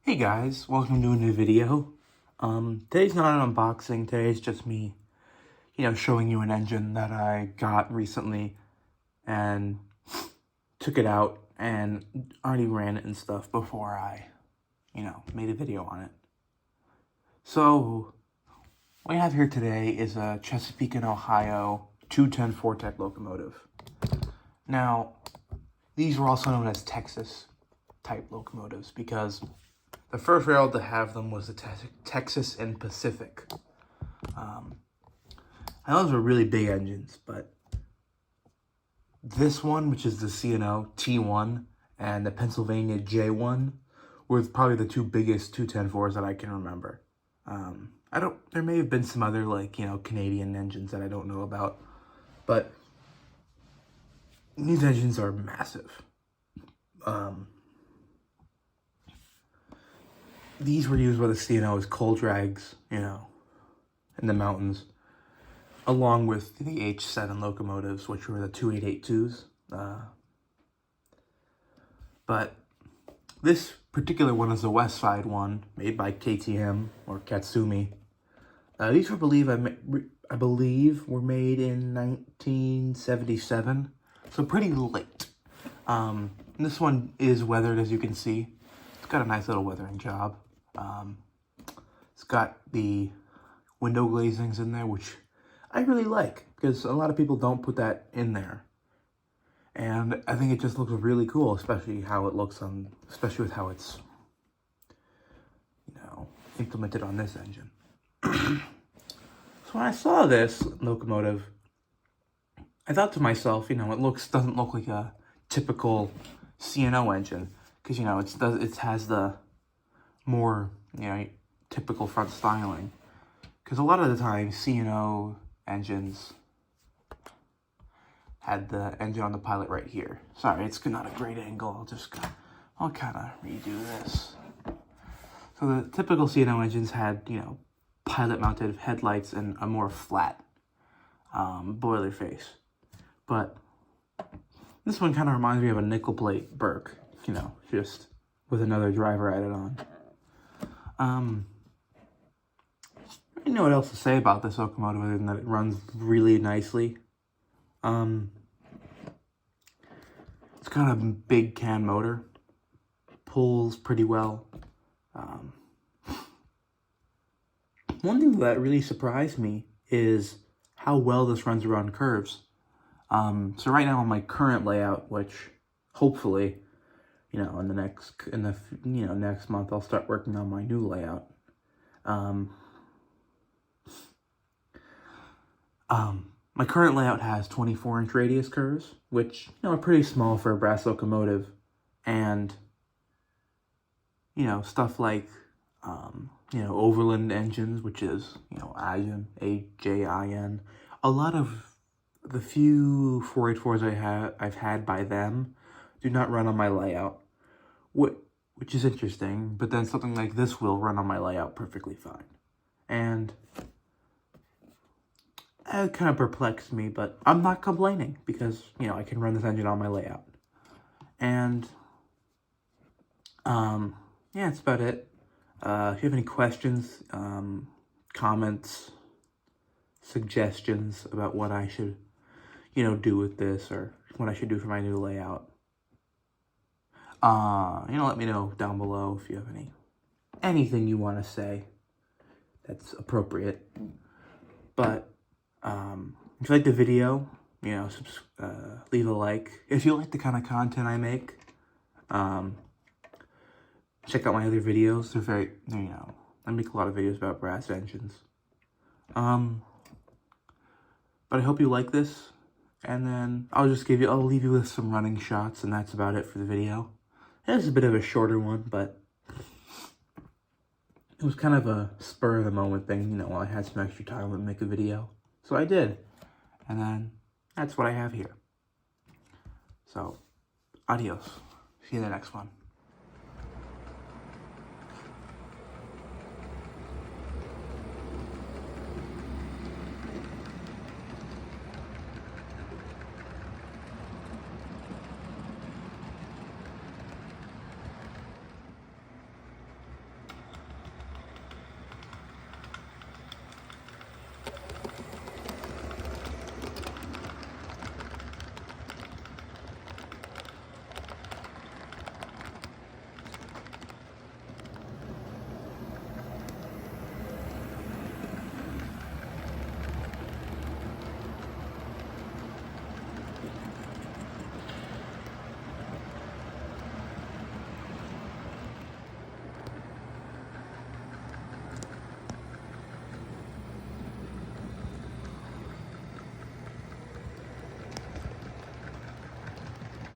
Hey guys, welcome to a new video. Today's not an unboxing, today's just me, showing you an engine that I got recently and took it out and already ran it and stuff before I, made a video on it. So, what I have here today is a Chesapeake and Ohio 210 Fortec locomotive. Now, these were also known as Texas type locomotives because the first railroad to have them was the Texas and Pacific. And those were really big engines, but this one, which is the C&O T-1 and the Pennsylvania J1, were probably the two biggest 210-4s that I can remember. There may have been some other, Canadian engines that I don't know about, but these engines are massive. These were used by the C&O as coal drags, in the mountains, along with the H7 locomotives, which were the 2882s. But this particular one is a WESTSIDE one, made by KTM, or Katsumi. These were, I believe, were made in 1977, so pretty late. This one is weathered, as you can see. It's got a nice little weathering job. It's got the window glazings in there, which I really like because a lot of people don't put that in there. And I think it just looks really cool, especially how it looks especially with how it's, implemented on this engine. So when I saw this locomotive, I thought to myself, it doesn't look like a typical C&O engine because, it has the more, typical front styling. Because a lot of the time, C&O engines had the engine on the pilot right here. Sorry, it's not a great angle. I'll kind of redo this. So the typical C&O engines had, pilot-mounted headlights and a more flat boiler face. But this one kind of reminds me of a nickel plate Burke, just with another driver added on. I don't know what else to say about this locomotive other than that it runs really nicely. It's got a big can motor, pulls pretty well. One thing that really surprised me is how well this runs around curves. So right now on my current layout, which hopefully, in the next month I'll start working on my new layout. My current layout has 24-inch radius curves, which, are pretty small for a brass locomotive. And, stuff like, Overland engines, which is, AJIN, A-J-I-N. A lot of the few 484s I've had by them do not run on my layout, which is interesting. But then something like this will run on my layout perfectly fine. And it kind of perplexed me, but I'm not complaining because, I can run this engine on my layout. And, yeah, that's about it. If you have any questions, comments, suggestions about what I should, do with this or what I should do for my new layout, let me know down below if you have anything you want to say that's appropriate. But, if you like the video, leave a like. If you like the kind of content I make, check out my other videos. They're I make a lot of videos about brass engines. But I hope you like this, and then I'll leave you with some running shots, and that's about it for the video. It's a bit of a shorter one, but it was kind of a spur-of-the-moment thing, while I had some extra time to make a video. So I did. And then that's what I have here. So, adios. See you in the next one.